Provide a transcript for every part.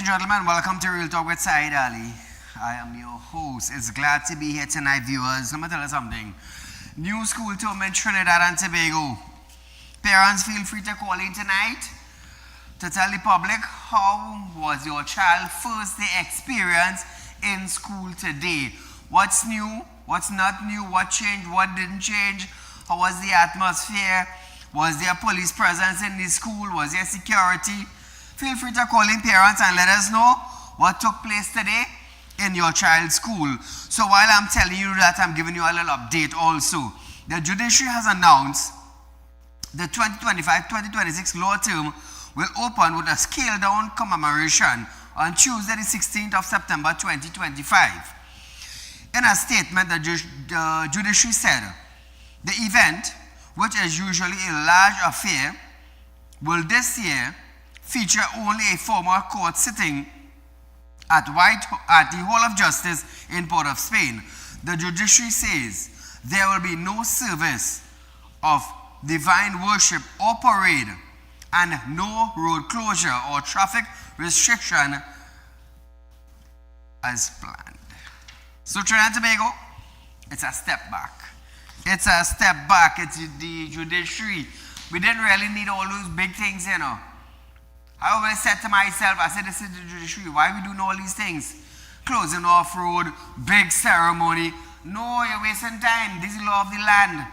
and gentlemen, welcome to Real Talk with Saieed Ali. I am your host. It's glad to be here tonight, viewers. Let me tell you something. New school term in Trinidad and Tobago. Parents, feel free to call in tonight to tell the public how was your child first day experience in school today. What's new, what's not new, what changed, what didn't change, how was the atmosphere, was there police presence in the school, was there security? Feel free to call in parents and let us know what took place today in your child's school. So while I'm telling you that, I'm giving you a little update also. The judiciary has announced the 2025-2026 law term will open with a scaled down commemoration on Tuesday the 16th of September 2025. In a statement, the judiciary said, the event, which is usually a large affair, will this year feature only a formal court sitting at the Hall of Justice in Port of Spain. The judiciary says there will be no service of divine worship or parade and no road closure or traffic restriction as planned. So Trinidad and Tobago, it's a step back. It's a step back. It's the judiciary. We didn't really need all those big things, you know. I always said to myself, I said, this is the judiciary. Why are we doing all these things? Closing off road, big ceremony. No, you're wasting time. This is the law of the land.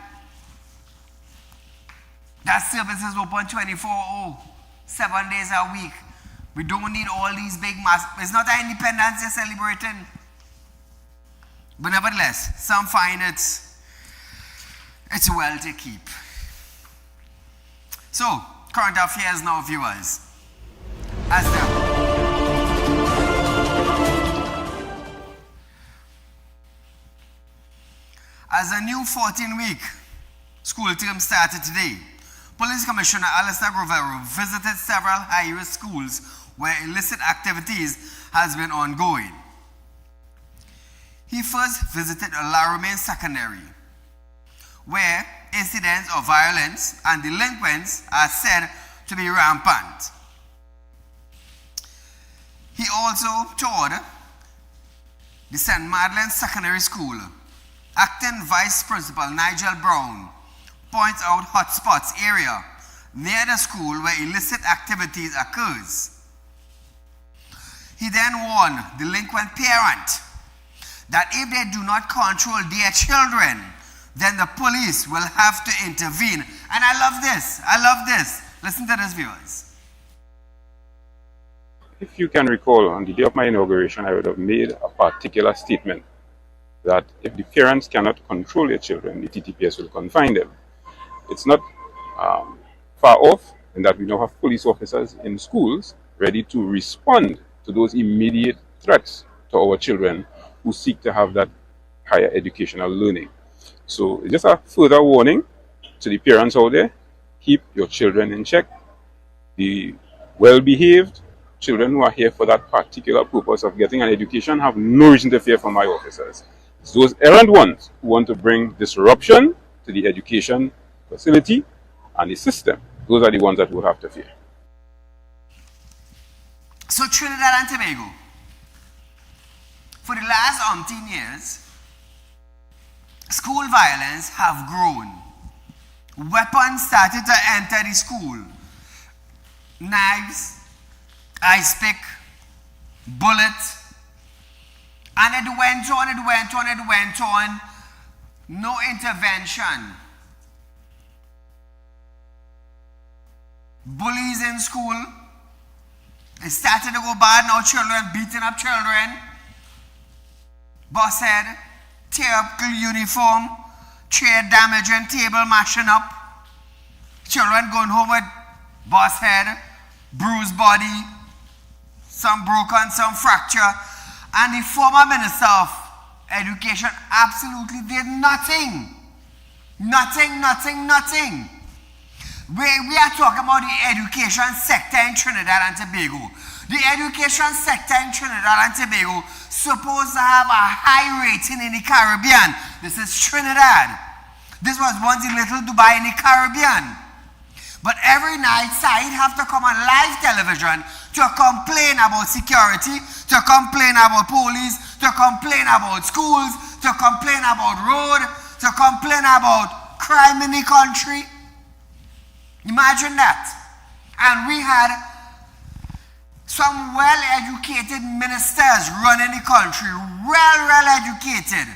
That service is open 24/7 days a week. We don't need all these big mass. It's not an independence you're celebrating. But nevertheless, some find it's well to keep. So, current affairs now, viewers. As a new 14-week school term started today, Police Commissioner Alistair Grovero visited several high-risk schools where illicit activities has been ongoing. He first visited Laramie Secondary, where incidents of violence and delinquents are said to be rampant. He also toured the St. Madeleine Secondary School. Acting Vice Principal Nigel Brown points out hotspots area near the school where illicit activities occurs. He then warned delinquent parents that if they do not control their children, then the police will have to intervene. And I love this. I love this. Listen to this, viewers. If you can recall, on the day of my inauguration, I would have made a particular statement that if the parents cannot control their children, the TTPS will confine them. It's not far off in that we now have police officers in schools ready to respond to those immediate threats to our children who seek to have that higher educational learning. So it's just a further warning to the parents out there, keep your children in check. The well-behaved children who are here for that particular purpose of getting an education have no reason to fear from my officers. It's those errant ones who want to bring disruption to the education facility and the system. Those are the ones that will have to fear. So Trinidad and Tobago, for the last umpteen years, school violence have grown. Weapons started to enter the school. Knives, ice pick, bullets, and it went on. No intervention. Bullies in school. It started to go bad. Now children beating up children. Boss head, tear up uniform, chair damaging, table mashing up. Children going home with boss head, bruised body, some broken, some fracture. And the former Minister of Education absolutely did nothing. Nothing. We are talking about the education sector in Trinidad and Tobago. The education sector in Trinidad and Tobago supposed to have a high rating in the Caribbean. This is Trinidad. This was once the little Dubai in the Caribbean. But every night, Saeed have to come on live television to complain about security, to complain about police, to complain about schools, to complain about road, to complain about crime in the country. Imagine that. And we had some well-educated ministers running the country, well-educated.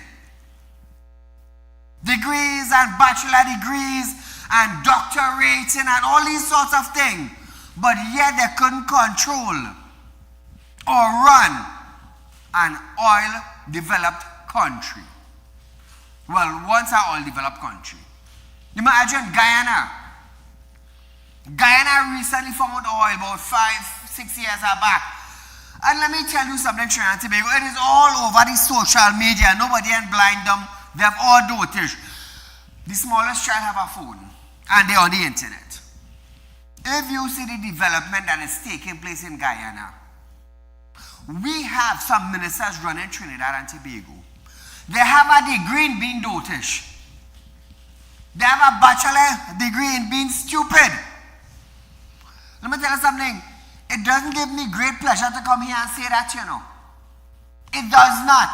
Degrees and bachelor degrees and doctorates and all these sorts of things. But yet they couldn't control or run an oil-developed country. Well, once an oil-developed country. Imagine Guyana. Guyana recently found oil about 5-6 years back. And let me tell you something, Trinidad and Tobago, it is all over the social media. Nobody can blind them. They have all noticed. The smallest child have a phone and they're on the internet. If you see the development that is taking place in Guyana, we have some ministers running Trinidad and Tobago. They have a degree in being dotish. They have a bachelor degree in being stupid. Let me tell you something. It doesn't give me great pleasure to come here and say that, you know. It does not.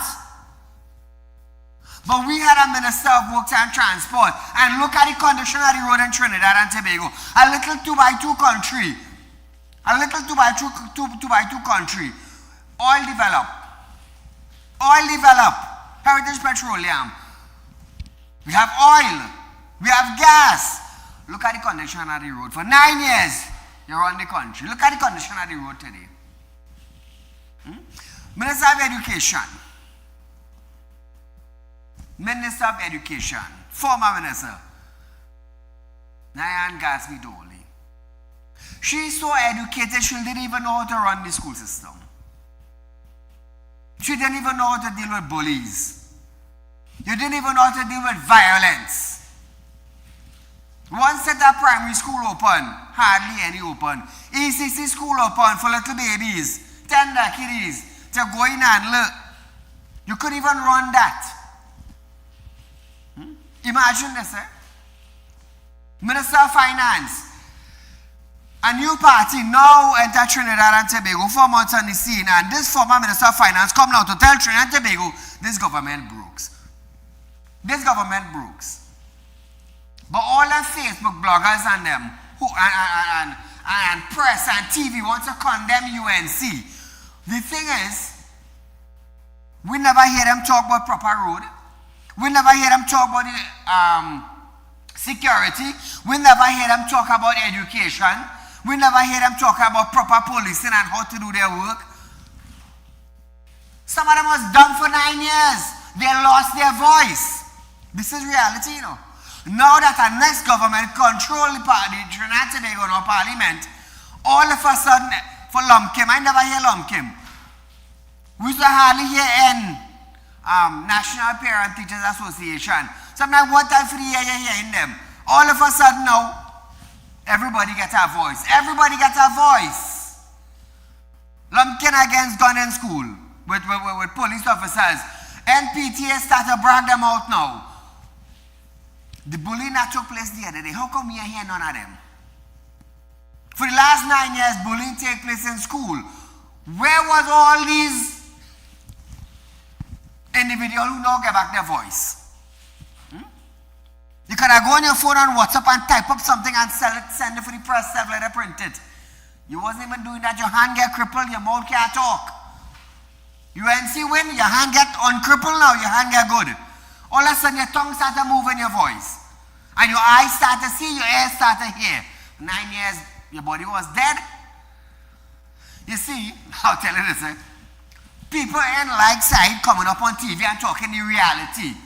But we had a minister of works and transport, and look at the condition of the road in Trinidad and Tobago. A little 2x2 country. A little 2x2 country. Oil develop. Oil develop. Heritage Petroleum. We have oil. We have gas. Look at the condition of the road. For 9 years, you're on the country. Look at the condition of the road today. Minister of Education. Minister of Education, former minister, Nyan Gatsby Dolly. She's so educated, she didn't even know how to run the school system. She didn't even know how to deal with bullies. You didn't even know how to deal with violence. One set of primary school open, hardly any open. ECC school open for little babies, tender kiddies, to go in and look. You couldn't even run that. Imagine this, eh? Minister of Finance. A new party now enter Trinidad and Tobago 4 months on the scene, and this former Minister of Finance come now to tell Trinidad and Tobago this government brooks. This government brooks. But all the Facebook bloggers and them who and press and TV want to condemn UNC. The thing is, we never hear them talk about proper road. We never hear them talk about security. We never hear them talk about education. We never hear them talk about proper policing and how to do their work. Some of them was done for 9 years. They lost their voice. This is reality, you know. Now that our next government control the Trinidad and Tobago parliament, all of a sudden, for Lumkim, I never hear Lumkim. We used to hardly hear N. National Parent Teachers Association. Sometimes one time for the year you're hearing them. All of a sudden now, everybody gets a voice. Everybody gets a voice. Lumpkin against gun in school with police officers. NPTA start to brag them out now. The bullying that took place the other day, how come we are hearing none of them? For the last 9 years, bullying take place in school. Where was all these individual who now get back their voice? You can go on your phone and WhatsApp and type up something and send it for the press, let it print it. You wasn't even doing that. Your hand get crippled, your mouth can't talk. UNC win, your hand get uncrippled now, your hand get good. All of a sudden your tongue start to move in your voice. And your eyes start to see, your ears start to hear. 9 years, your body was dead. You see, I'll tell you this, eh? People ain't like Saeed coming up on TV and talking the reality.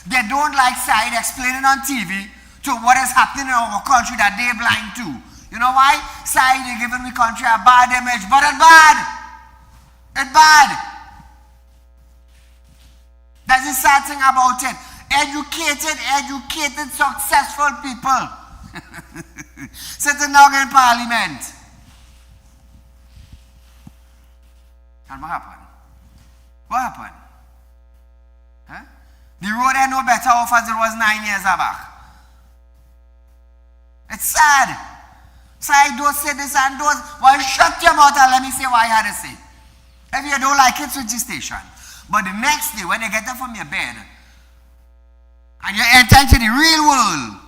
They don't like Saeed explaining on TV to what is happening in our country that they're blind to. You know why? Saeed is giving the country a bad image, but it's bad. It's bad. That's the sad thing about it. Educated, successful people sitting down in parliament. And what happened? What happened? Huh? The road ain't no better off as it was 9 years back. It's sad. Saieed, don't say this and those. Well, shut your mouth and let me say what I had to say. If you don't like it, switch the station. But the next day, when you get up from your bed and you enter into the real world,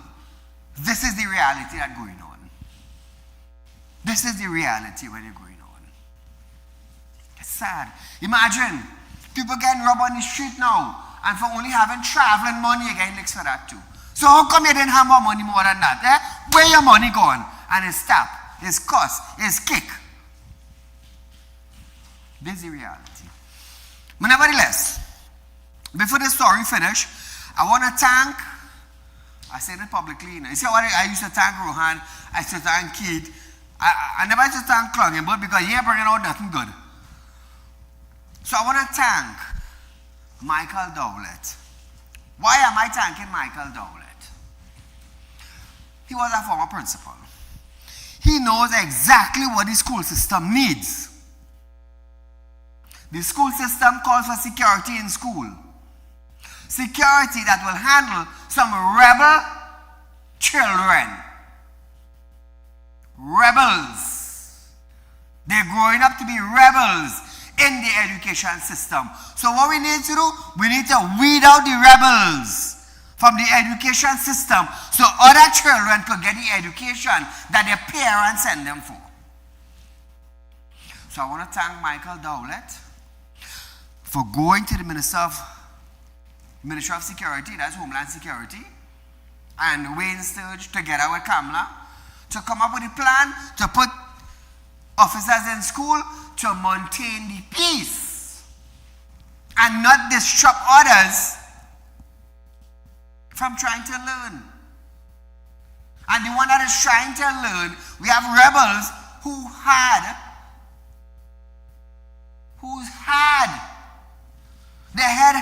this is the reality that's going on. This is the reality when you're going on. It's sad. Imagine people getting robbed on the street now, and for only having traveling money, you're getting licks for that too. So how come you didn't have more money more than that? Eh? Where your money gone? And his tap, his cuss, his kick. This is the reality. But nevertheless, before the story finish, I want to thank, I said it publicly, you see what I used to thank Rohan, I used to thank Keith, I never used to thank Clunging, but because he ain't bringing out nothing good. So I want to thank Michael Dowlett. Why am I thanking Michael Dowlett? He was a former principal. He knows exactly what the school system needs. The school system calls for security in school. Security that will handle some rebel children. Rebels. They're growing up to be rebels in the education system. So what we need to do, we need to weed out the rebels from the education system so other children could get the education that their parents send them for. So I want to thank Michael Dowlett for going to the Ministry of Security, that's Homeland Security, and Wayne Sturge together with Kamala to come up with a plan to put officers in school to maintain the peace and not disrupt others from trying to learn. And the one that is trying to learn, we have rebels whose head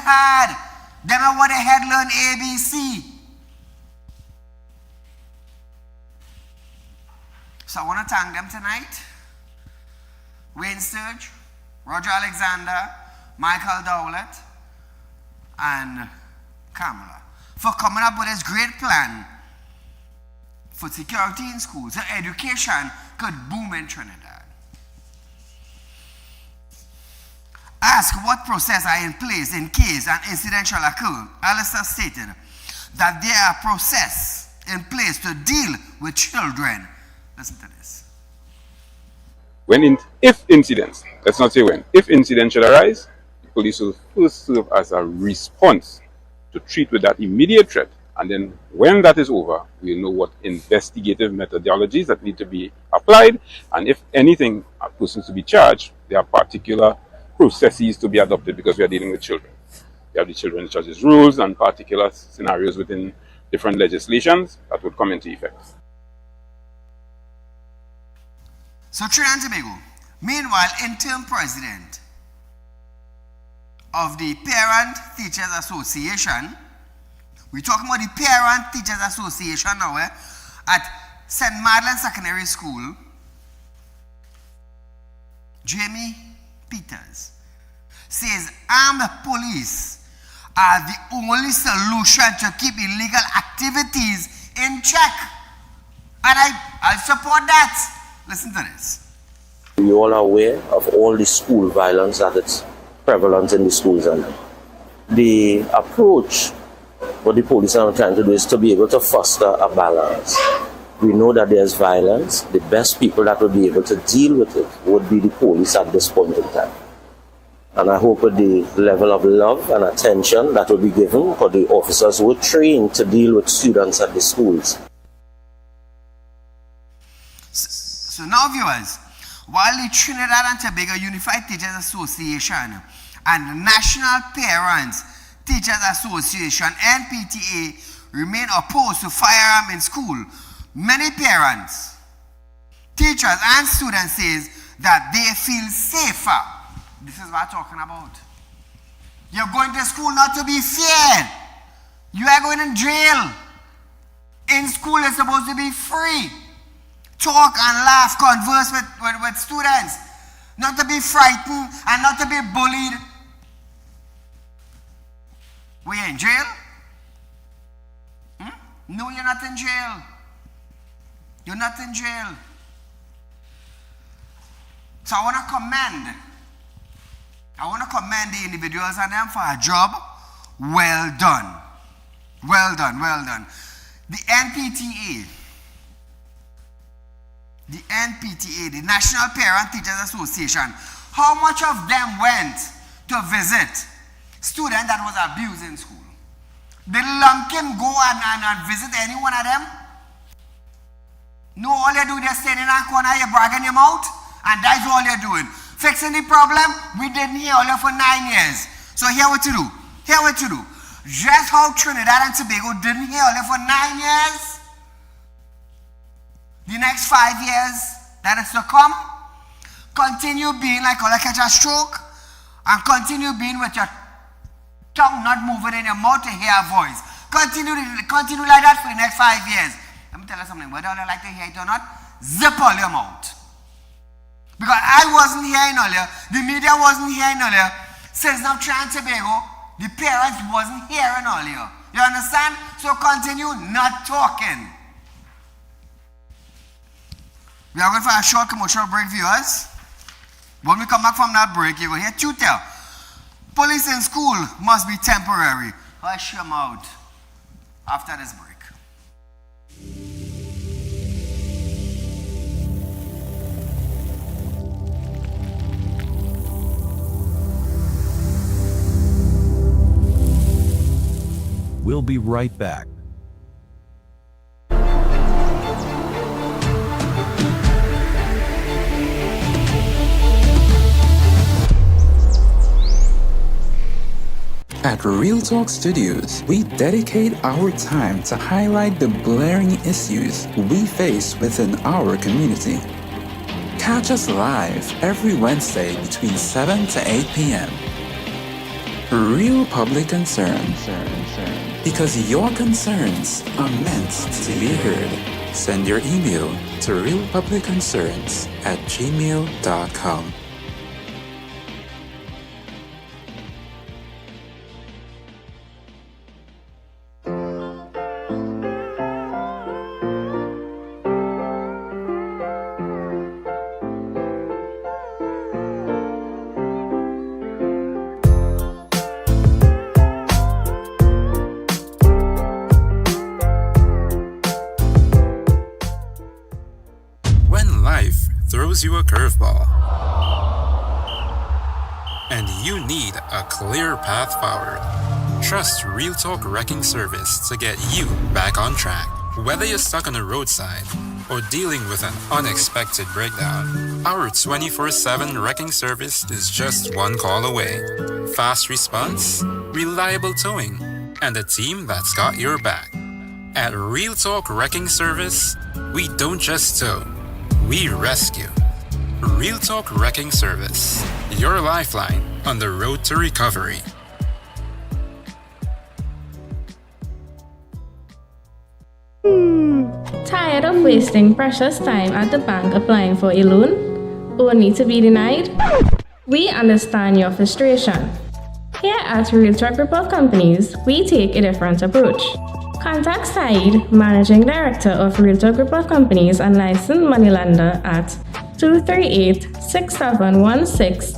had, them are what the head learn ABC. So I want to thank them tonight. Wayne Sturge, Roger Alexander, Michael Dowlett, and Kamala for coming up with this great plan for security in schools so education could boom in Trinidad. Ask what process are in place in case an incident shall occur. Alistair stated that there are processes in place to deal with children. Listen to this. If incidents, let's not say when, if incidents should arise, the police will first serve as a response to treat with that immediate threat. And then when that is over, we'll know what investigative methodologies that need to be applied. And if anything, a person to be charged, there are particular processes to be adopted because we are dealing with children. We have the Children Charges rules and particular scenarios within different legislations that would come into effect. So Trinidad and Tobago, meanwhile, interim president of the Parent Teachers Association, we're talking about the Parent Teachers Association now at St. Madeleine Secondary School, Jamie Peters, says armed police are the only solution to keep illegal activities in check. And I support that. Listen to this. We all are aware of all the school violence that is prevalent in the schools, and the approach what the police are trying to do is to be able to foster a balance. We know that there's violence. The best people that would be able to deal with it would be the police at this point in time. And I hope with the level of love and attention that will be given for the officers who are trained to deal with students at the schools. So now, viewers, while the Trinidad and Tobago Unified Teachers Association and the National Parents Teachers Association, NPTA, remain opposed to firearm in school, many parents, teachers, and students say that they feel safer. This is what I'm talking about. You're going to school not to be feared. You are going in jail. In school, it's supposed to be free. Talk and laugh, converse with students. Not to be frightened and not to be bullied. Were you in jail? No, you're not in jail. You're not in jail. So I want to commend the individuals and them for a job well done. Well done, well done. The NPTA, the National Parent Teachers Association, how much of them went to visit students that was abused in school? Did Lumpkin go and visit any one of them? No, all you do is stand in a corner, you bragging your mouth, and that's all you're doing. Fixing the problem, we didn't hear all you for 9 years. So here what to do. Just how Trinidad and Tobago didn't hear all you for 9 years, the next 5 years that is to come, continue being like all you catch a stroke, and continue being with your tongue not moving in your mouth to hear a voice. Continue like that for the next 5 years. Let me tell you something, whether you like to hear it or not, zip all your mouth. Because I wasn't hearing earlier, the media wasn't hearing earlier, since now Trinidad and Tobago, the parents wasn't hearing earlier. You understand? So continue not talking. We are going for a short commercial break, viewers. When we come back from that break, you're going to hear tutor. Police in school must be temporary. Hush your mouth after this break. We'll be right back. At Real Talk Studios, we dedicate our time to highlight the glaring issues we face within our community. Catch us live every Wednesday between 7 to 8 p.m. Real Public Concern. Because your concerns are meant to be heard. Send your email to realpublicconcerns@gmail.com. Throws you a curveball, and you need a clear path forward. Trust Real Talk Wrecking Service to get you back on track. Whether you're stuck on the roadside or dealing with an unexpected breakdown, our 24/7 wrecking service is just one call away. Fast response, reliable towing, and a team that's got your back. At Real Talk Wrecking Service, we don't just tow, we rescue. Real Talk Wrecking Service, your lifeline on the road to recovery. Tired of wasting precious time at the bank applying for a loan, only to be denied? We understand your frustration. Here at Real Talk Group of Companies, we take a different approach. Contact Saieed, Managing Director of Real Talk Group of Companies and licensed moneylender at 238-6716,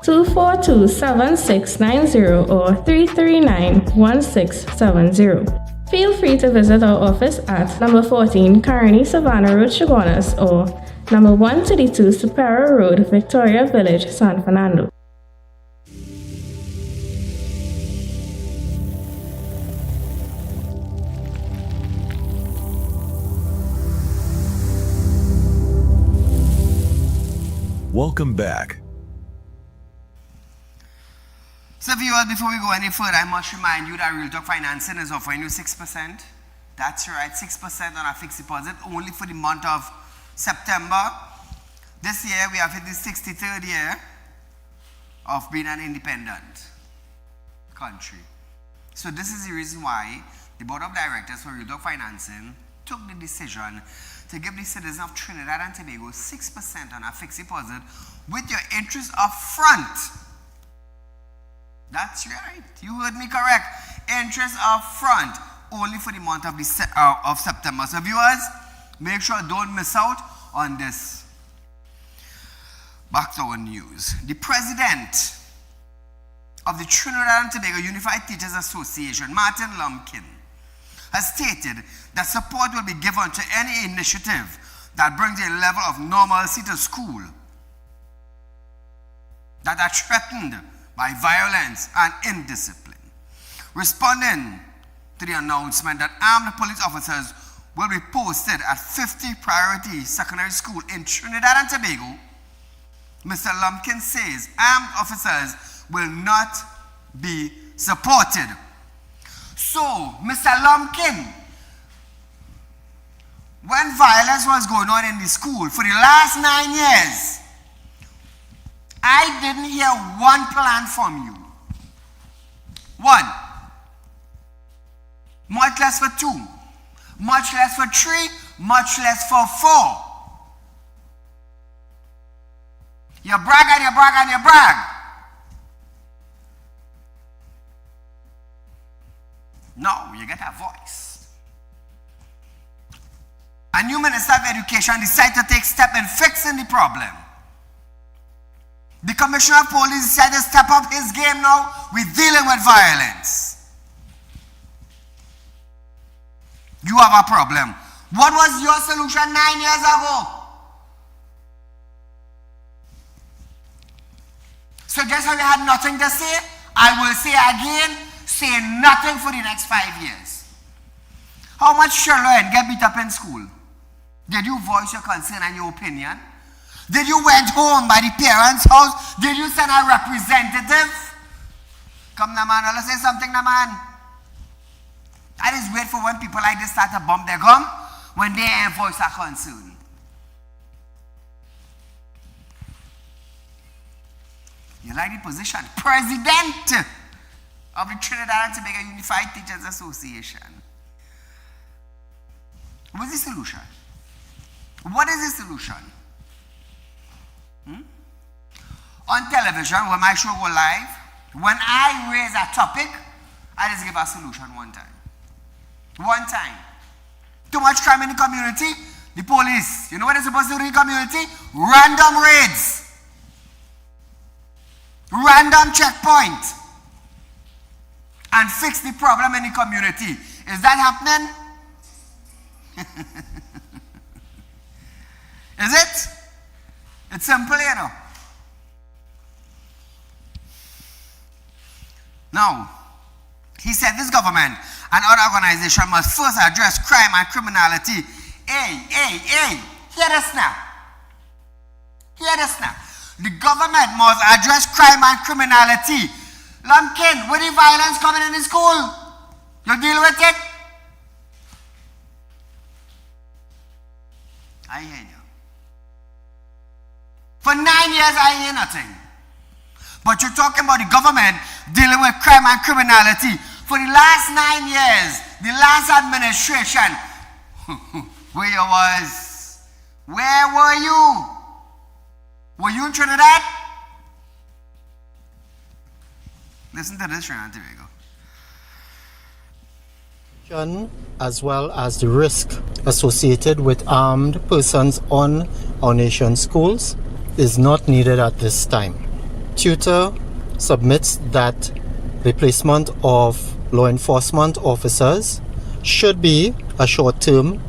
242-7690 or 339-1670. Feel free to visit our office at number 14 Carney Savannah Road, Chaguanas, or number 132 Superior Road, Victoria Village, San Fernando. Welcome back. So viewers, before we go any further, I must remind you that Real Talk Financing is offering you 6%. That's right, 6% on a fixed deposit only for the month of September. This year we have hit the 63rd year of being an independent country. So this is the reason why the Board of Directors for Real Talk Financing took the decision to give the citizens of Trinidad and Tobago 6% on a fixed deposit with your interest up front. That's right, you heard me correct. Interest up front only for the month of September. So viewers, Make sure don't miss out on this. Back to our news. The president of the Trinidad and Tobago Unified Teachers Association, Martin Lumpkin, has stated that support will be given to any initiative that brings a level of normalcy to school that are threatened by violence and indiscipline. Responding to the announcement that armed police officers will be posted at 50 priority secondary schools in Trinidad and Tobago, Mr. Lumpkin says armed officers will not be supported. So, Mr. Lumpkin, when violence was going on in the school for the last 9 years, I didn't hear one plan from you. One. Much less for 2. Much less for 3. Much less for 4. You brag and you brag and you brag. No, you get a voice. A new Minister of Education decided to take step in fixing the problem. The Commissioner of Police decided to step up his game now with dealing with violence. You have a problem. What was your solution 9 years ago? So just how you had nothing to say, I will say again, say nothing for the next 5 years. How much children get beat up in school? Did you voice your concern and your opinion? Did you went home by the parents' house? Did you send a representative? Come now man, let's say something now man. I just wait for when people like this start to bump their gum when they voice a concern. You like the position? President of the Trinidad and Tobago Unified Teachers Association. What's the solution? What is the solution? On television, when my show go live, when I raise a topic, I just give a solution one time. One time. Too much crime in the community, the police, you know what they're supposed to do in the community? Random raids. Random checkpoint. And fix the problem in the community. Is that happening? Is it? It's simple, you know. Now, he said this government and other organizations must first address crime and criminality. Hey, hear this now. Hear this now. The government must address crime and criminality. Lumpkin, with the violence coming in the school, you deal with it? I hear you. For 9 years, I hear nothing. But you're talking about the government dealing with crime and criminality. For the last 9 years, the last administration, where you was? Where were you? Were you in Trinidad? Listen to this, Trinidad and Tobago. As well as the risk associated with armed persons on our nation's schools is not needed at this time. Tutor submits that the placement of law enforcement officers should be a short-term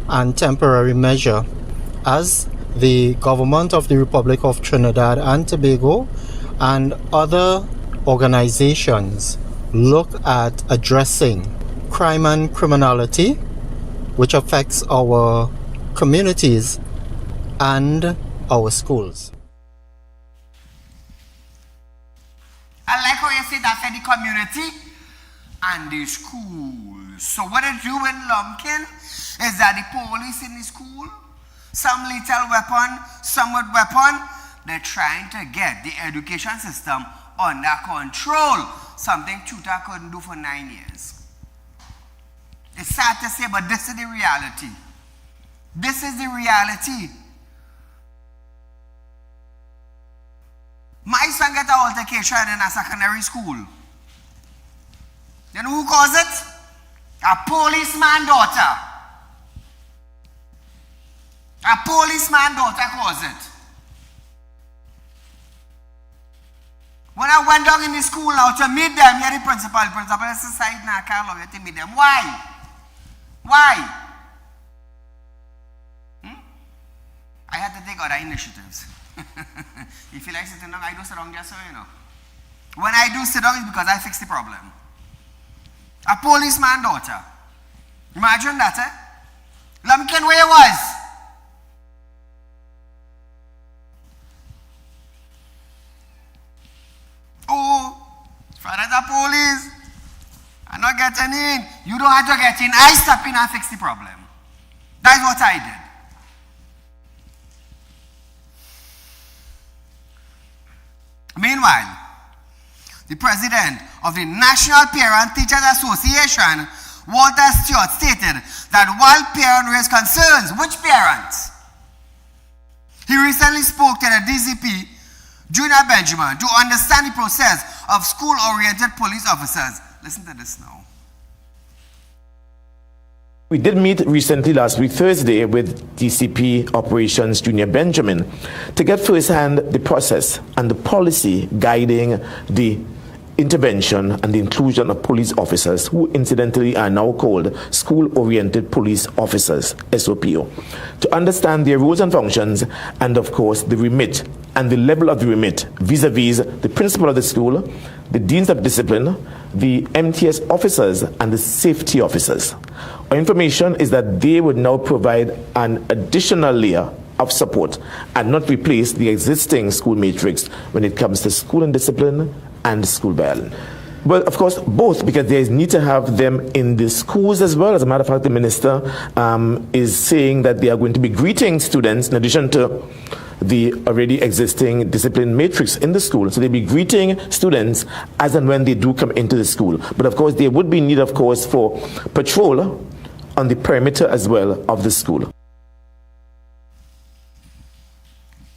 and temporary measure as the government of the Republic of Trinidad and Tobago and other organizations look at addressing crime and criminality which affects our communities and our schools. I like how you say that for the community and the schools. So what they're doing, Lumpkin, is that the police in the school, some lethal weapon, some with weapon, they're trying to get the education system under control. Something tutor couldn't do for 9 years. It's sad to say, but this is the reality. This is the reality. My son got an altercation in a secondary school. You know who caused it? A policeman daughter. A policeman daughter calls it. When I went down in the school now to meet them, here the principal said, Saieed, I can't allow you to meet them. Why? Why? I had to take other initiatives. If you like sitting down, I do sit down just so you know. When I do sit down, it's because I fix the problem. A policeman daughter. Imagine that, eh? Lumpkin where he was. Oh, father the police. I'm not getting in. You don't have to get in. I step in and fix the problem. That's what I did. Meanwhile, the president of the National Parent Teachers Association, Walter Stewart, stated that while parents raised concerns, which parents? He recently spoke to the DCP, Junior Benjamin, to understand the process of school-oriented police officers. Listen to this now. We did meet recently last week, Thursday, with DCP Operations Junior Benjamin to get firsthand the process and the policy guiding the intervention and the inclusion of police officers, who incidentally are now called School-Oriented Police Officers, SOPO, to understand their roles and functions and, of course, the remit and the level of the remit vis-a-vis the principal of the school, the deans of discipline, the MTS officers, and the safety officers. Our information is that they would now provide an additional layer of support and not replace the existing school matrix when it comes to school and discipline and school violence. Well, of course, both, because there is need to have them in the schools as well. As a matter of fact, the minister is saying that they are going to be greeting students in addition to the already existing discipline matrix in the school. So they'll be greeting students as and when they do come into the school. But of course, there would be need, of course, for patrol on the perimeter as well of the school.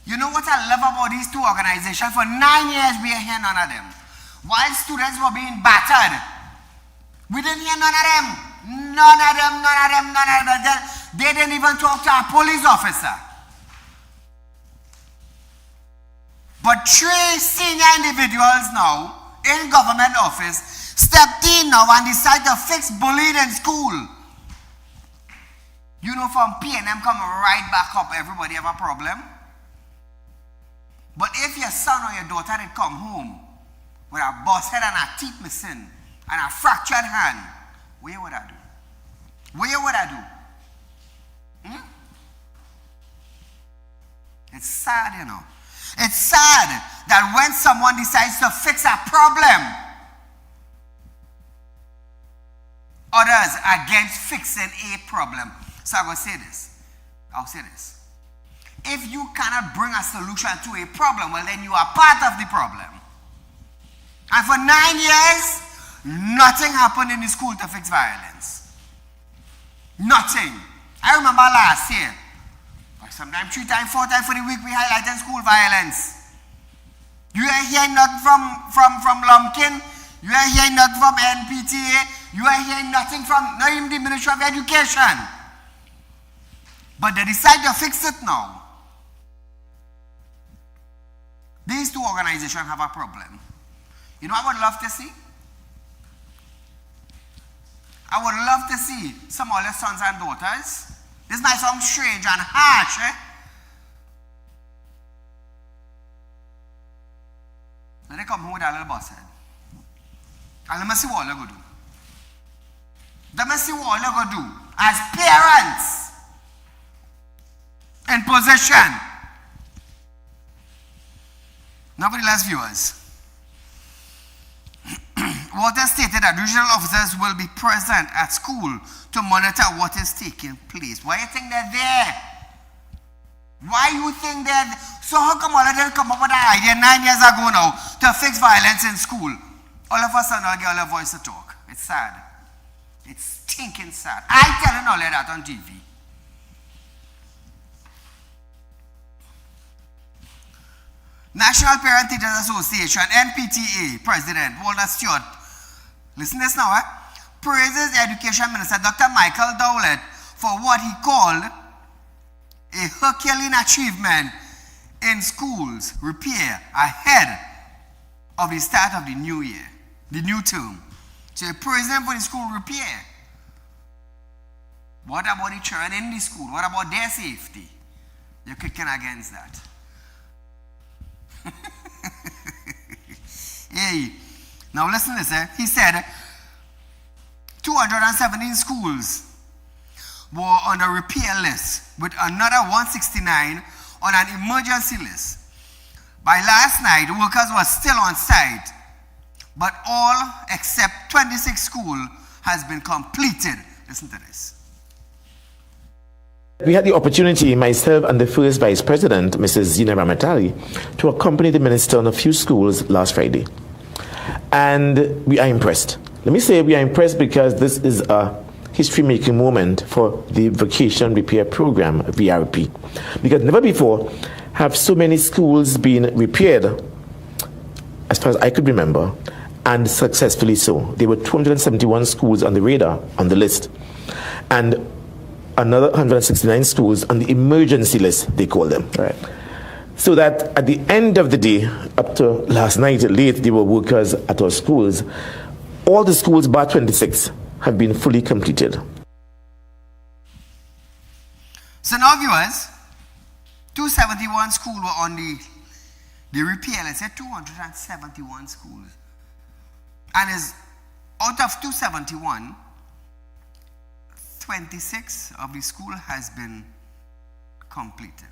You know what I love about these two organizations? For 9 years, we are hearing none of them. While students were being battered, we didn't hear none of them. None of them. They didn't even talk to a police officer. But 3 senior individuals now in government office stepped in now and decided to fix bullying in school. You know, from P&M come right back up, everybody have a problem. But if your son or your daughter had come home with a bust head and a teeth missing and a fractured hand, what would I do? What would I do? It's sad, you know. It's sad that when someone decides to fix a problem, others are against fixing a problem. So I'll say this. If you cannot bring a solution to a problem, well, then you are part of the problem. And for 9 years, nothing happened in the school to fix violence. Nothing. I remember last year, sometimes 3 times, 4 times for the week, we highlighted school violence. You are hearing nothing from Lumpkin. You are hearing nothing from NPTA. You are hearing nothing from not even the Ministry of Education. But they decide to fix it now. These two organizations have a problem. You know what I would love to see? I would love to see some of their sons and daughters. This might sound strange and harsh, eh? Let them come home with a little boss head. And let me see what they're going to do. Let me see what they're going to do as parents in position. Nevertheless, viewers, Walter stated that regional officers will be present at school to monitor what is taking place. Why do you think they're there? Why you think they're there? So how come all of them come up with an idea 9 years ago now to fix violence in school? All of a sudden, I'll get all a voice to talk. It's sad. It's stinking sad. I tell you all of that on TV. National Parent Teachers Association, NPTA President Walter Stewart, listen to this now, praises Education Minister Dr. Michael Dowlett for what he called a Herculean achievement in schools repair ahead of the start of the new year, the new term. So you praise them for the school repair. What about the children in the school? What about their safety? You're kicking against that. Hey, now listen to this. He said 217 schools were on a repair list with another 169 on an emergency list. By last night, workers were still on site, but all except 26 schools has been completed. Listen to this. We had the opportunity, myself and the first Vice President, Mrs. Zina Ramatali, to accompany the minister on a few schools last Friday. And we are impressed. Let me say we are impressed because this is a history-making moment for the Vacation Repair Program, VRP. Because never before have so many schools been repaired, as far as I could remember, and successfully so. There were 271 schools on the radar, on the list. And another 169 schools on the emergency list, they call them. Right. So that at the end of the day, up to last night late, there were workers at our schools. All the schools, bar 26, have been fully completed. So now viewers, 271 schools were on the repair. Let's say 271 schools. And is out of 271, 26 of the school has been completed,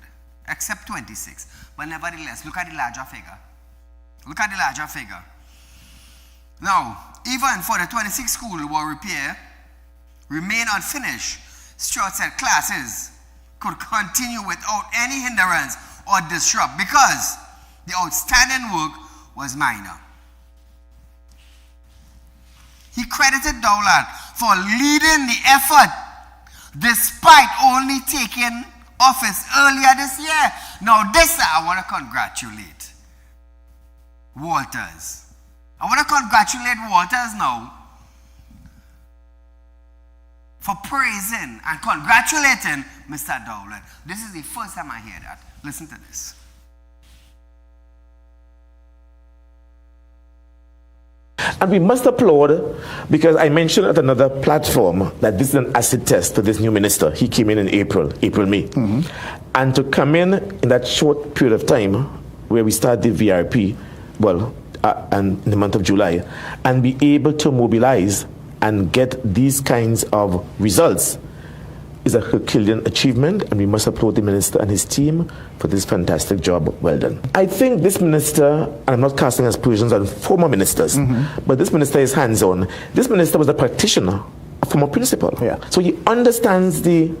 except 26. But nevertheless, look at the larger figure. Look at the larger figure. Now, even for the 26 schools were repaired, remain unfinished, Stuart said classes could continue without any hindrance or disrupt because the outstanding work was minor. He credited Dowland for leading the effort despite only taking office earlier this year. Now this I want to congratulate Walters. I want to congratulate Walters now for praising and congratulating Mr. Dowland. This is the first time I hear that. Listen to this. And we must applaud, because I mentioned at another platform that this is an acid test for this new minister. He came in April, May. Mm-hmm. And to come in that short period of time where we start the VRP, and in the month of July, and be able to mobilize and get these kinds of results is a Herculean achievement, and we must applaud the minister and his team for this fantastic job. Well done. I think this minister, and I'm not casting aspersions on former ministers, but this minister is hands-on. This minister was a practitioner, a former principal. Yeah. So he understands the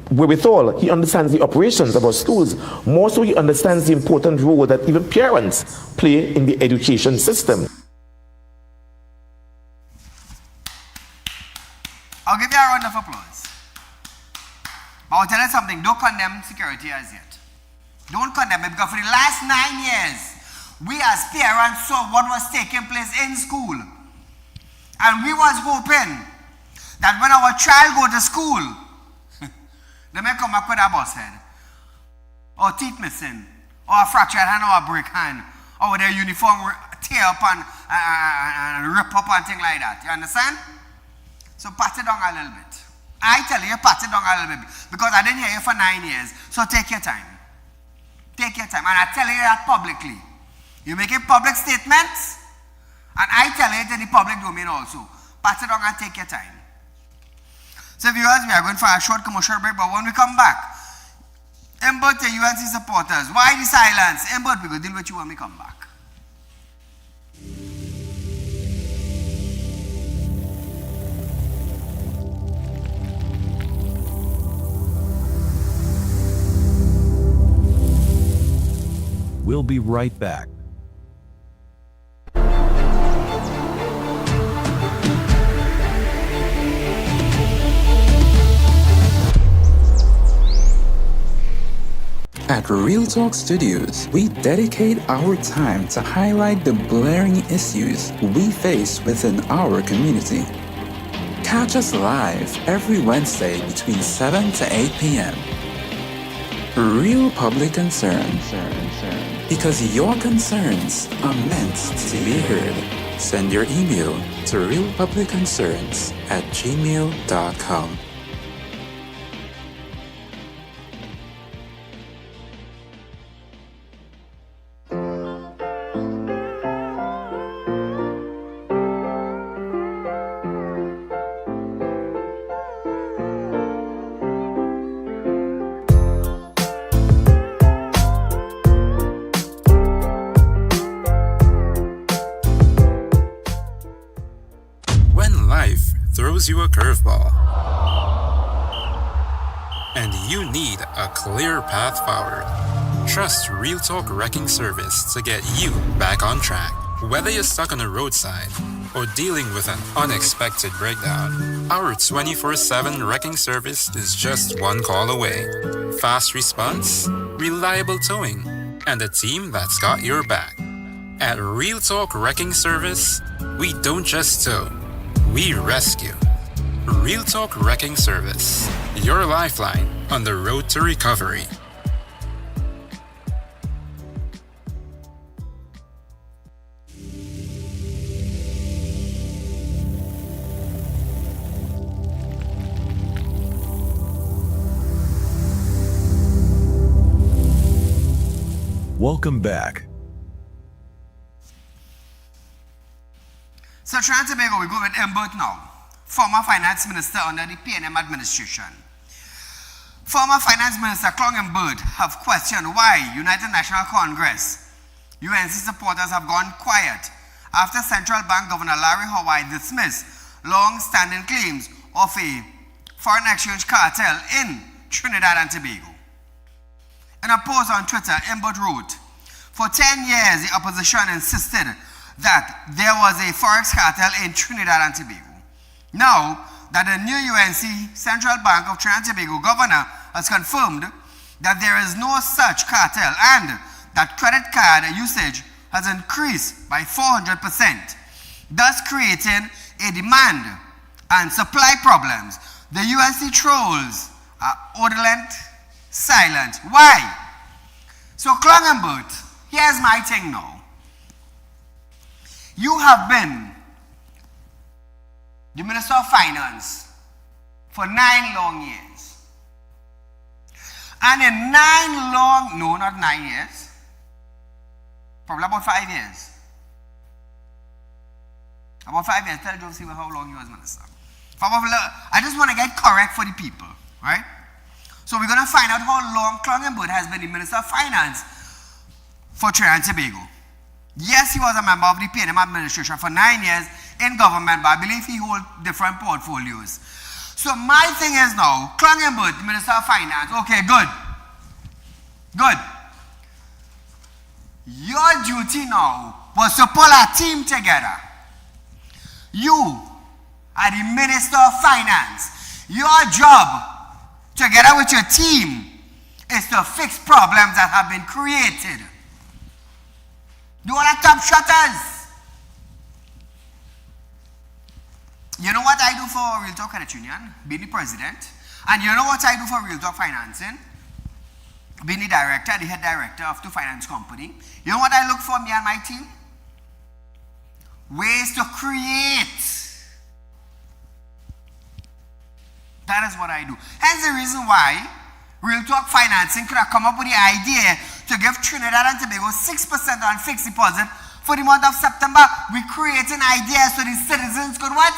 wherewithal, he understands the operations of our schools. More so, he understands the important role that even parents play in the education system. I'll give you a round of applause. But I'll tell you something, don't condemn security as yet. Don't condemn it, because for the last 9 years, we as parents saw what was taking place in school. And we was hoping that when our child go to school, they may come back with a bust head, or teeth missing, or a fractured hand, or a break hand, or with their uniform tear up and rip up and things like that. You understand? So pat it down a little bit. I tell you, pat it down a little bit, because I didn't hear you for 9 years. So take your time. Take your time. And I tell you that publicly. You make a public statements, and I tell you to the public domain also. Pat it down and take your time. So viewers, we are going for a short commercial break, but when we come back, Imbert to UNC supporters, why the silence? Imbert, we will deal with you when we come back. We'll be right back. At Real Talk Studios, we dedicate our time to highlight the glaring issues we face within our community. Catch us live every Wednesday between 7 to 8 p.m. Real public concern. Because your concerns are meant to be heard. Send your email to realpublicconcerns@gmail.com. When life throws you a curveball and you need a clear path forward, trust Real Talk Wrecking Service to get you back on track. Whether you're stuck on a roadside or dealing with an unexpected breakdown, our 24/7 wrecking service is just one call away. Fast response, reliable towing, and a team that's got your back. At Real Talk Wrecking Service, we don't just tow, we rescue. Real Talk Wrecking Service, your lifeline on the road to recovery. Welcome back. So Trinidad and Tobago, we go with Mbert now, former finance minister under the PNM administration. Former finance minister Clong Mbert have questioned why United National Congress, UNC supporters have gone quiet after Central Bank Governor Larry Howard dismissed long-standing claims of a foreign exchange cartel in Trinidad and Tobago. In a post on Twitter, Mbert wrote, "For 10 years, the opposition insisted that there was a Forex cartel in Trinidad and Tobago. Now that the new UNC Central Bank of Trinidad and Tobago governor has confirmed that there is no such cartel and that credit card usage has increased by 400%, thus creating a demand and supply problems, the UNC trolls are odorant, silent. Why?" So Clong and Mbert, here's my thing now. You have been the Minister of Finance for 9 long years. And in 9 long, no, not 9 years, probably about 5 years. About 5 years, tell Josie how long you was minister. I just want to get correct for the people, right? So we're going to find out how long Clong and Mbert has been the Minister of Finance for Trinidad and Tobago. Yes, he was a member of the PNM administration for 9 years in government, but I believe he holds different portfolios. So my thing is now, Clong and Mbert, Minister of Finance, okay, good. Good. Your duty now was to pull a team together. You are the Minister of Finance. Your job, together with your team, is to fix problems that have been created. Do all the top shutters. You know what I do for Real Talk Credit Union? Being the president. And you know what I do for Real Talk Financing? Being the director, the head director of the finance company. You know what I look for, me and my team? Ways to create. That is what I do. Hence the reason why Real Talk Financing could have come up with the idea to give Trinidad and Tobago 6% on fixed deposit for the month of September. We creating ideas so the citizens could what?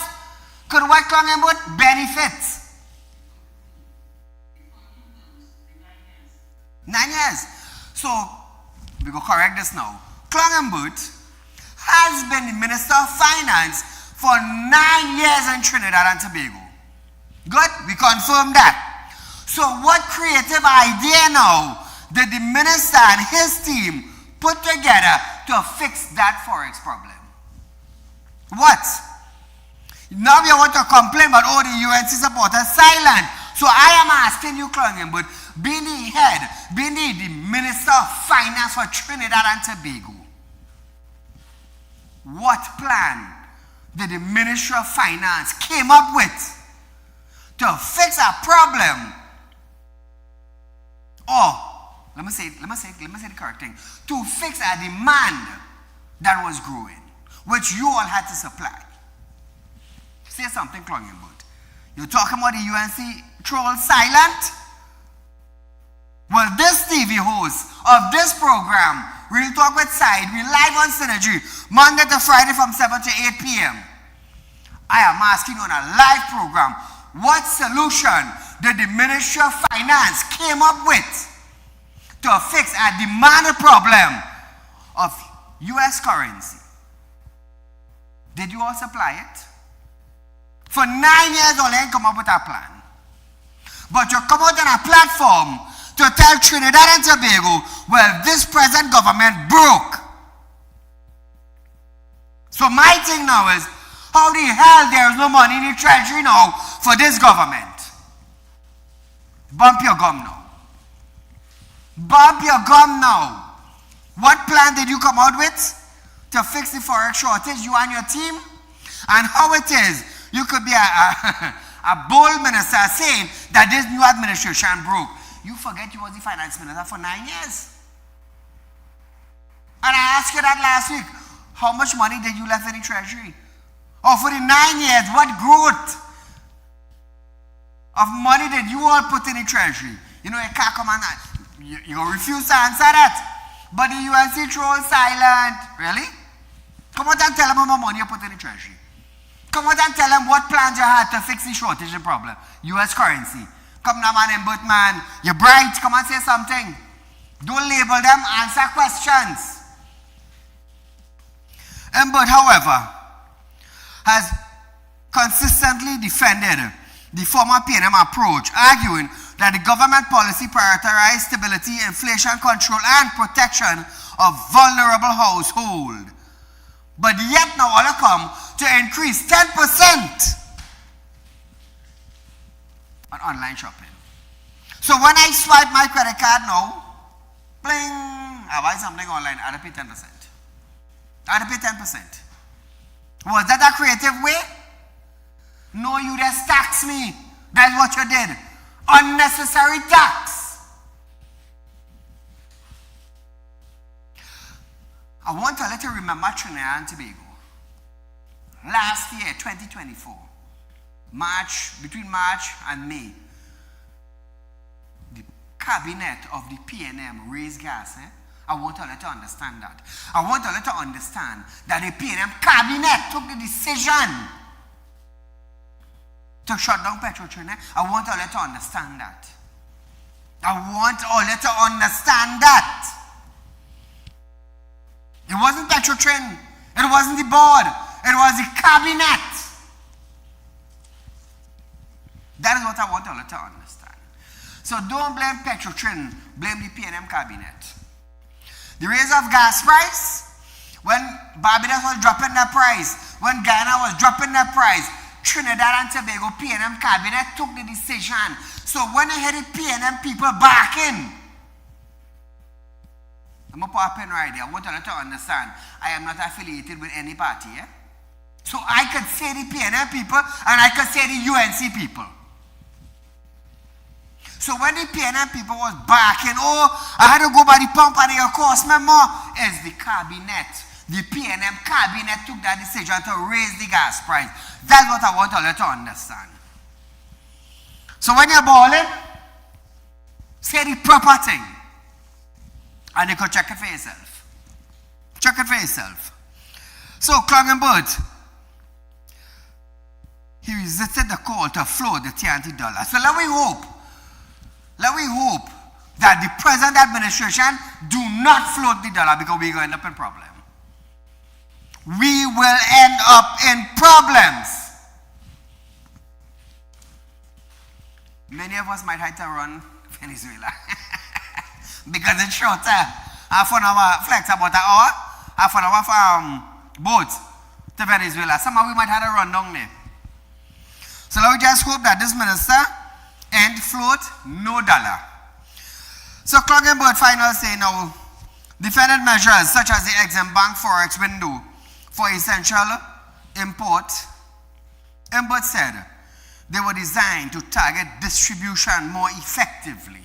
Could what, Clong and Mbert? Benefit. 9 years. So, we go correct this now. Clong and Mbert has been the Minister of Finance for 9 years in Trinidad and Tobago. Good? We confirm that. So what creative idea now did the minister and his team put together to fix that Forex problem? What? Now you want to complain about all the UNC supporters silent. So I am asking you, Clong and Mbert, being the head, being the Minister of Finance for Trinidad and Tobago, what plan did the Ministry of Finance came up with to fix a problem or let me say the correct thing, to fix a demand that was growing, which you all had to supply. Say something, Klongenbert. You're talking about the UNC troll silent? Well, this TV host of this program, Real Talk with Saieed, we live on Synergy, Monday to Friday from 7 to 8 p.m. I am asking you on a live program, what solution did the Ministry of Finance came up with to fix a demanded problem of US currency? Did you all supply it? For 9 years, all ain't come up with a plan. But you come out on a platform to tell Trinidad and Tobago, well, this present government broke. So my thing now is, how the hell there is no money in the treasury now for this government? Bump your gum now. Bump your gum now. What plan did you come out with to fix the Forex shortage, you and your team? And how it is, you could be a bold minister saying that this new administration broke. You forget you was the finance minister for 9 years. And I asked you that last week. How much money did you left in the treasury? Or for the 9 years, what growth of money did you all put in the treasury? You know, you can't come and you refuse to answer that. But the UNC troll silent. Really? Come out and tell them how much money you put in the treasury. Come out and tell them what plans you had to fix the shortage problem. US currency. Come now, man, but man, you're bright. Come and say something. Don't label them, answer questions. But however, has consistently defended the former PNM approach, arguing that the government policy prioritized stability, inflation control, and protection of vulnerable households. But yet now all come to increase 10% on online shopping. So when I swipe my credit card now, bling, I buy something online, I have to pay 10%. I have to pay 10%. Was that a creative way? No, you just tax me. That's what you did. Unnecessary tax. I want to let you remember Trinidad and Tobago. Last year, 2024, between March and May, the cabinet of the PNM raised gas. I want to let you understand that. I want to let you understand that the PNM cabinet took the decision to shut down Petro-Trinidad. I want to let you understand that. I want to let you understand that. It wasn't Petro-Trin. It wasn't the board. It was the cabinet. That is what I want to let you understand. So don't blame Petro-Trin. Blame the PNM cabinet. The raise of gas price, when Barbados was dropping their price, when Guyana was dropping their price, Trinidad and Tobago PNM cabinet took the decision. So when I hear the PNM people backing, I'm going to put a pen right there. I want to let you understand, I am not affiliated with any party. So I could say the PNM people and I could say the UNC people. So when the PNM people was backing, oh, I had to go by the pump and it cost me more, it's the cabinet. The PNM cabinet took that decision to raise the gas price. That's what I want to let you understand. So when you're balling, say the proper thing. And you could check it for yourself. Check it for yourself. So Klongenbert, he resisted the call to float the TNT dollar. So let me hope that the present administration do not float the dollar, because we're going to end up in problem. We will end up in problems. Many of us might have to run Venezuela because it's shorter. Half an hour flight, about an hour. Half an hour from boat to Venezuela. Somehow we might have to run down there. So let me just hope that this minister end float, no dollar. So Klongenbert final say now, defended measures such as the exempt bank Forex window for essential import, Embert said they were designed to target distribution more effectively.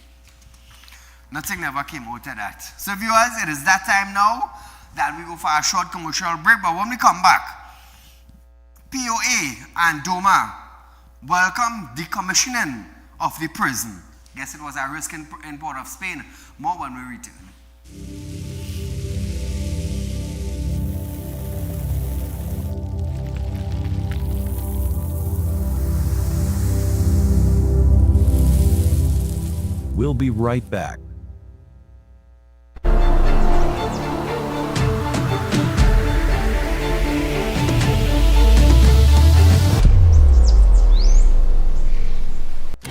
Nothing never came out of that. So viewers, it is that time now that we go for a short commercial break. But when we come back, POA and DOMA welcome decommissioning of the prison. Guess it was a risk in Port of Spain. More when we return. We'll be right back.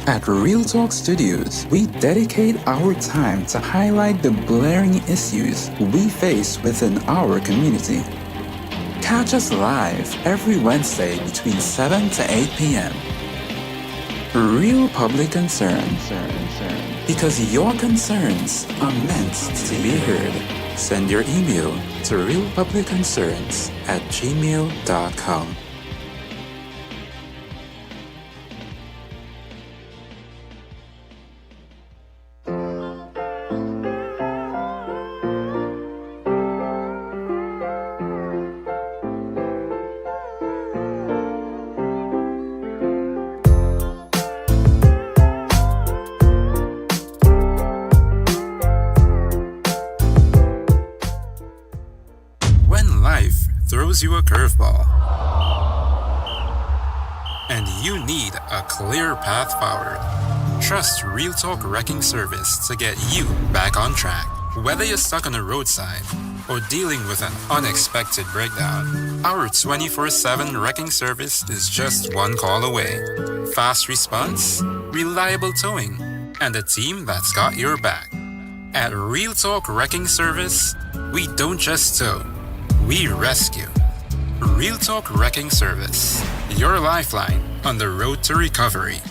At Real Talk Studios, we dedicate our time to highlight the blaring issues we face within our community. Catch us live every Wednesday between 7 to 8 p.m. Real public concern. Because your concerns are meant to be heard. Send your email to realpublicconcerns@gmail.com. Throws you a curveball, and you need a clear path forward. Trust Real Talk Wrecking Service to get you back on track. Whether you're stuck on the roadside or dealing with an unexpected breakdown, our 24/7 wrecking service is just one call away. Fast response, reliable towing, and a team that's got your back. At Real Talk Wrecking Service, we don't just tow, we rescue. Real Talk Wrecking Service, your lifeline on the road to recovery.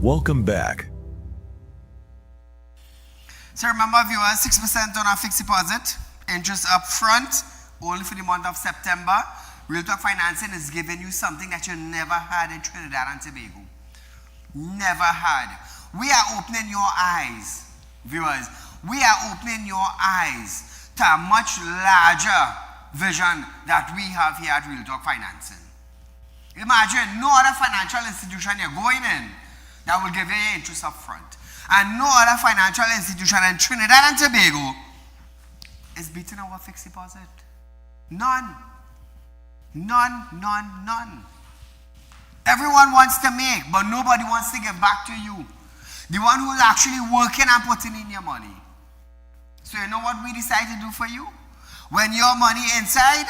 Welcome back. So remember viewers, 6% on our fixed deposit, interest up front, only for the month of September. Real Talk Financing is giving you something that you never had in Trinidad and Tobago. Never had. We are opening your eyes, viewers. We are opening your eyes to a much larger vision that we have here at Real Talk Financing. Imagine no other financial institution you're going in that will give you your interest up front. And no other financial institution in Trinidad and Tobago is beating our fixed deposit. None. Everyone wants to make, but nobody wants to give back to you. The one who's actually working and putting in your money. So you know what we decide to do for you? When your money inside,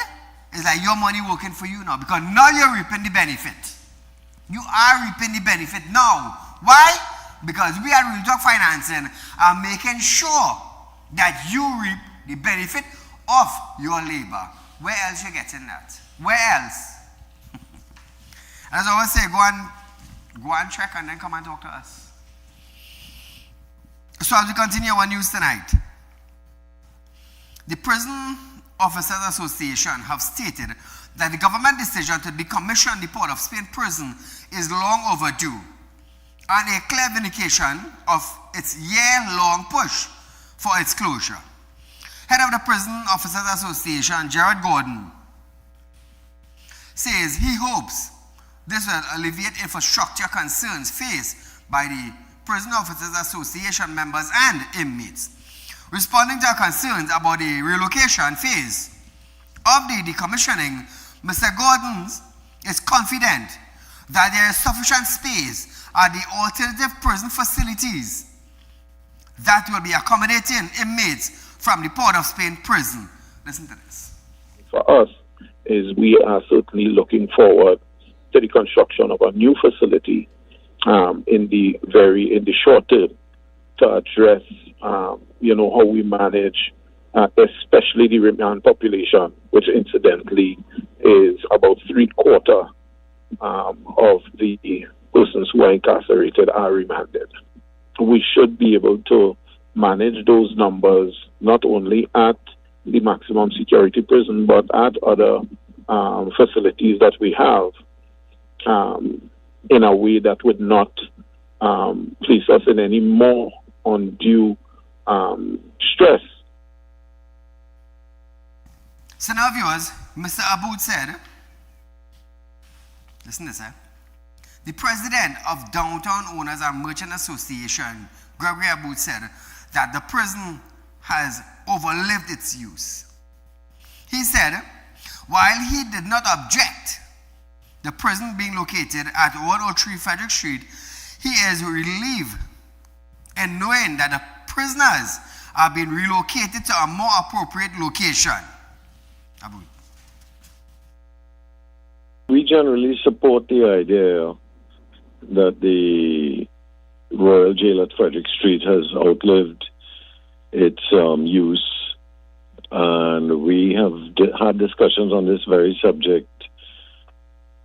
it's like your money working for you now, because now you're reaping the benefit. You are reaping the benefit now. Why? Because we at Real Talk Financing are making sure that you reap the benefit of your labor. Where else you getting that? Where else? As I always say, go and check and then come and talk to us. So as we continue our news tonight, the Prison Officers Association have stated that the government decision to decommission the Port of Spain prison is long overdue and a clear vindication of its year-long push for its closure. Head of the Prison Officers Association, Jared Gordon, says he hopes this will alleviate infrastructure concerns faced by the Prison Officers Association members and inmates. Responding to our concerns about the relocation phase of the decommissioning, Mr. Gordon is confident that there is sufficient space at the alternative prison facilities that will be accommodating inmates from the Port of Spain prison. Listen to this. For us, is we are certainly looking forward to the construction of a new facility in the short term to address, how we manage, especially the remand population, which incidentally is about 3/4 of the persons who are incarcerated are remanded. we should be able to manage those numbers not only at the maximum security prison but at other facilities that we have in a way that would not place us in any more undue stress. So now, viewers, Mr. Aboud said, listen to this, the president of Downtown Owners and Merchant Association, Gregory Aboud, said that the prison has overlived its use. He said, while he did not object the prison being located at 103 Frederick Street, he is relieved in knowing that the prisoners are being relocated to a more appropriate location. Aboud. We generally support the idea that the Royal Jail at Frederick Street has outlived its use, and we have had discussions on this very subject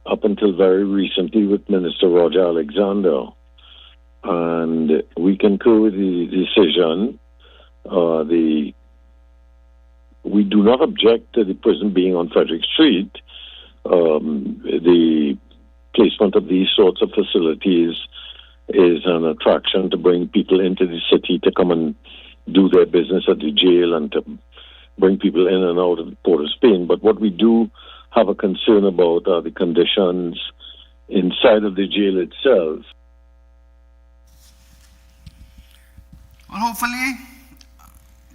up until very recently with Minister Roger Alexander, and we concur with the decision. We do not object to the prison being on Frederick Street. The placement of these sorts of facilities is an attraction to bring people into the city to come and do their business at the jail and to bring people in and out of the Port of Spain. But what we do have a concern about are the conditions inside of the jail itself. Well, hopefully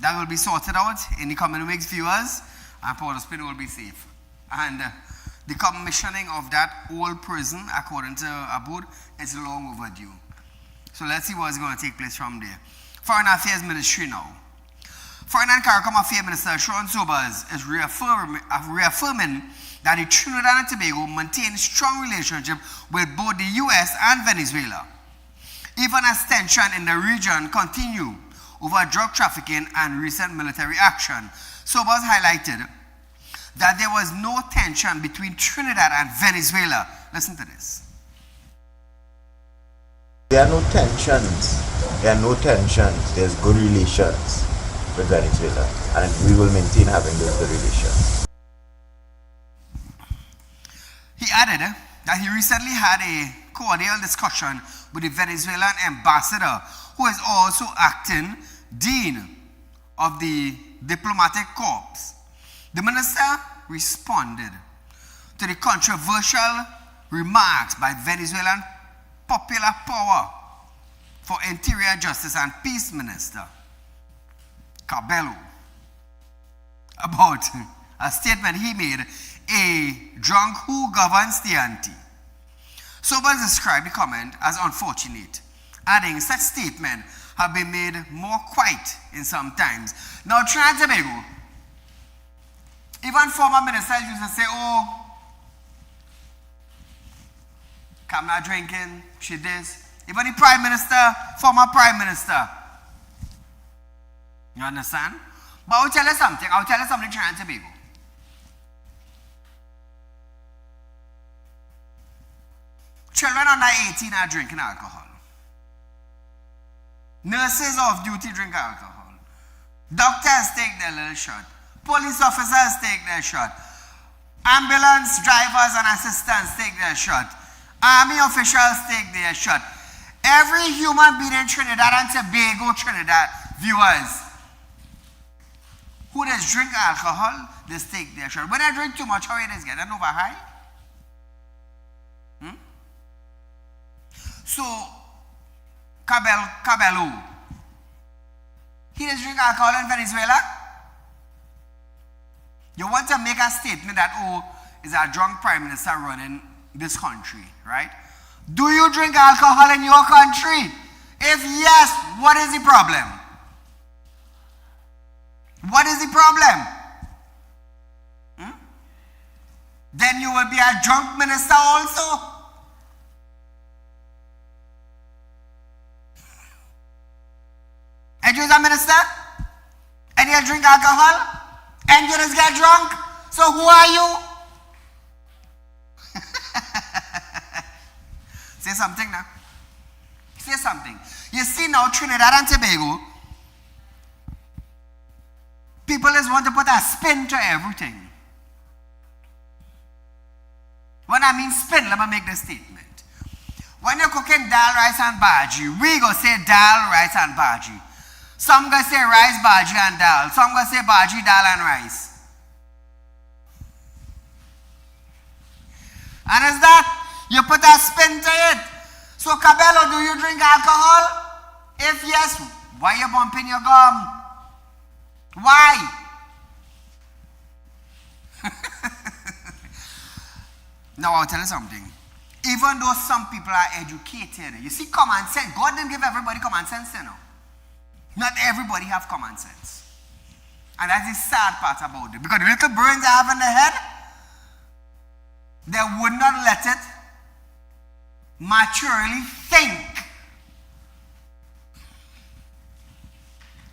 that will be sorted out in the coming weeks, viewers, and Port of Spain will be safe. And the decommissioning of that old prison, according to Aboud, is long overdue. So let's see what's going to take place from there. Foreign Affairs Ministry now. Foreign and CARICOM Affairs Minister Sean Sobers is reaffirming that the Trinidad and Tobago maintain strong relationship with both the U.S. and Venezuela, even as tension in the region continue over drug trafficking and recent military action. Sobers highlighted that there was no tension between Trinidad and Venezuela. Listen to this. There are no tensions. There's good relations with Venezuela, and we will maintain having those good relations. He added that he recently had a cordial discussion with the Venezuelan ambassador, who is also acting dean of the diplomatic corps. The minister responded to the controversial remarks by Venezuelan Popular Power for Interior Justice and Peace Minister Cabello about a statement he made, a drunk who governs the ante. Sobers described the comment as unfortunate, adding such statements have been made more quiet in some times. Now, Trinidad and Tobago, even former ministers used to say, oh, I'm not drinking, she this. Even the prime minister, former prime minister. You understand? But I'll tell you something, Trinidad and Tobago. Children under 18 are drinking alcohol. Nurses off duty drink alcohol. Doctors take their little shot. Police officers take their shot. Ambulance drivers and assistants take their shot. Army officials take their shot. Every human being in Trinidad and Tobago, viewers, who does drink alcohol, they take their shot. When I drink too much, how it is getting over high? So, Cabello, he does drink alcohol in Venezuela? You want to make a statement that, oh, is a drunk prime minister running this country, right? Do you drink alcohol in your country? If yes, what is the problem? What is the problem? Then you will be a drunk minister also. And you're a minister, and you drink alcohol, and you just get drunk. So who are you? Say something now. say something. You see now Trinidad and Tobago, people just want to put a spin to everything. When I mean spin, let me make this statement. When you're cooking dal, rice and bhaji, we go say dal, rice and bhaji. Some go say rice, bhaji and dal. Some go say bhaji, dal and rice. And is that you put a spin to it. So Cabello, do you drink alcohol? If yes, why you bumping your gum? Why? Now I'll tell you something. Even though some people are educated, you see common sense. God didn't give everybody common sense, you know. Not everybody have common sense. And that's the sad part about it. Because the little brains I have in the head, they would not let it maturely think.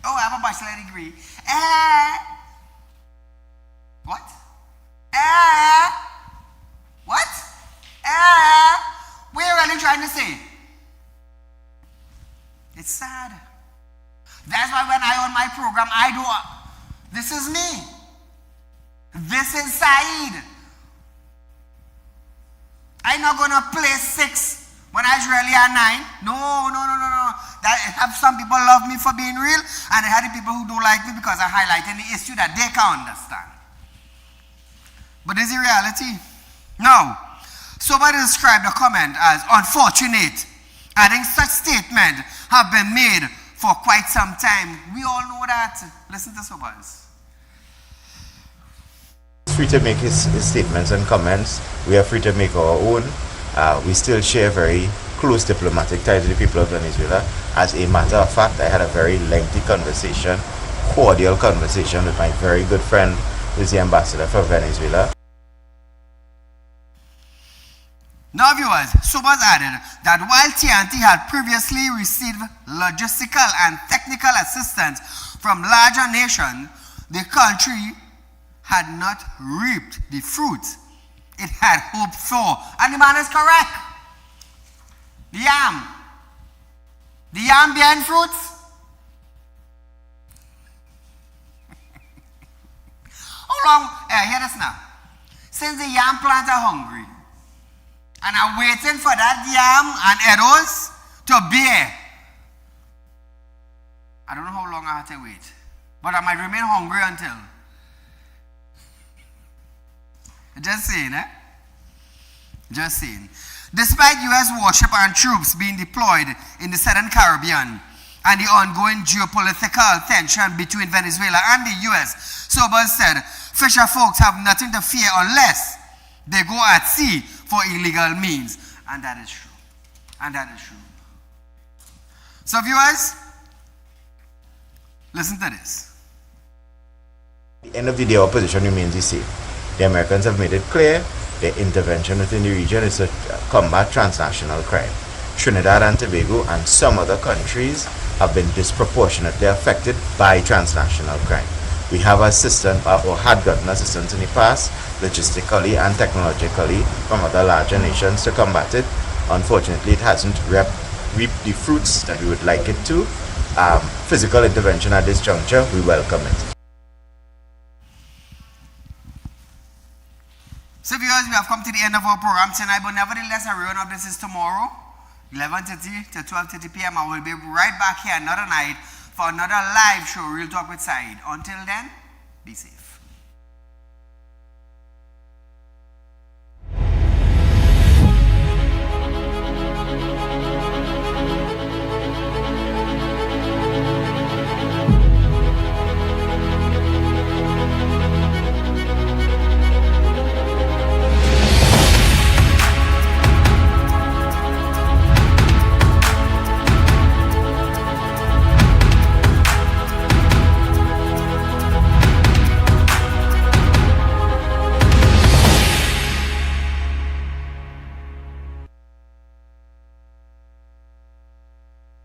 Oh, I have a bachelor degree. What? What? What are you really trying to say? It's sad. That's why when I on my program, I do. This is me. This is Saeed. I'm not gonna play 6 when I was really at 9. No. That have some people love me for being real, and I had the people who don't like me because I highlighted the issue that they can't understand. But is it reality? No. Somebody described the comment as unfortunate. I think such statements have been made for quite some time. We all know that. Listen to Sobers. Free to make his statements and comments. We are free to make our own. We still share very close diplomatic ties with the people of Venezuela. As a matter of fact, I had a very lengthy conversation, cordial conversation with my very good friend, who is the ambassador for Venezuela. Now viewers, Sobers added that while TNT had previously received logistical and technical assistance from larger nations, the country had not reaped the fruits it had hoped for. And the man is correct. The yam bearing fruits. How long? Hear this now. Since the yam plants are hungry, and I'm waiting for that yam and arrows to bear. I don't know how long I have to wait, but I might remain hungry until. Just saying, Just saying. Despite U.S. warship and troops being deployed in the Southern Caribbean and the ongoing geopolitical tension between Venezuela and the U.S., Sobers said, fisher folks have nothing to fear unless they go at sea for illegal means. And that is true. And that is true. So viewers, listen to this. At the end of the day, our position remains the same. The Americans have made it clear their intervention within the region is to combat transnational crime. Trinidad and Tobago and some other countries have been disproportionately affected by transnational crime. We have assistance, or had gotten assistance in the past, logistically and technologically, from other larger nations to combat it. Unfortunately, it hasn't reaped the fruits that we would like it to. Physical intervention at this juncture, we welcome it. So viewers, we have come to the end of our program tonight, but nevertheless, a rerun of this is tomorrow, 11:30 to 12:30 p.m. I will be right back here another night for another live show, Real Talk with Saeed. Until then, be safe.